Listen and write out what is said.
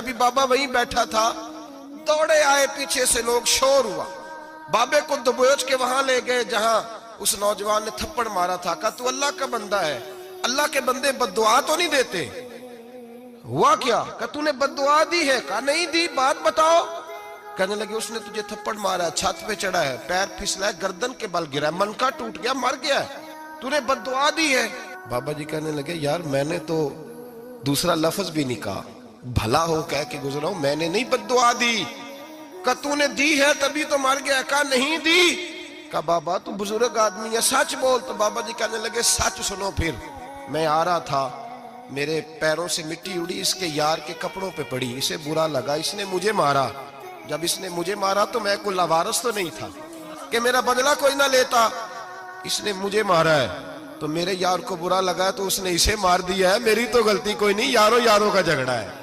अभी बाबा वहीं बैठा था, दौड़े आए पीछे से लोग, शोर हुआ, बाबे को दबोच के वहां ले गए जहां उस नौजवान ने थप्पड़ मारा था। कहा तू अल्लाह का बंदा है, अल्लाह के बंदे बद्दुआ तो नहीं देते। हुआ क्या? कहा तूने बद्दुआ दी है? कहा नहीं दी, बात बताओ। कहने लगे उसने तुझे थप्पड़ मारा, छत पे चढ़ा है, पैर फिसला है, गर्दन के बल गिरा, मनका टूट गया, मर गया, तूने बद्दुआ दी है। बाबा जी कहने लगे यार मैंने तो दूसरा लफ्ज भी नहीं कहा, भला हो कह के गुजरा हूं, मैंने नहीं बद्दुआ दी। कहा तूने दी है तभी तो मर गया। कहा नहीं दी। कहा बाबा तू बुजुर्ग आदमी है, सच बोल। तो बाबा जी कहने लगे सच सुनो। फिर मैं आ रहा था, मेरे पैरों से मिट्टी उड़ी, इसके यार के कपड़ों पे पड़ी, इसे बुरा लगा, इसने मुझे मारा। जब इसने मुझे मारा तो मैं कोई लावारिस तो नहीं था कि मेरा बदला कोई ना लेता, इसने मुझे मारा है तो मेरे यार को बुरा लगा तो उसने इसे मार दिया है, मेरी तो गलती कोई नहीं, यारों यारों का झगड़ा है।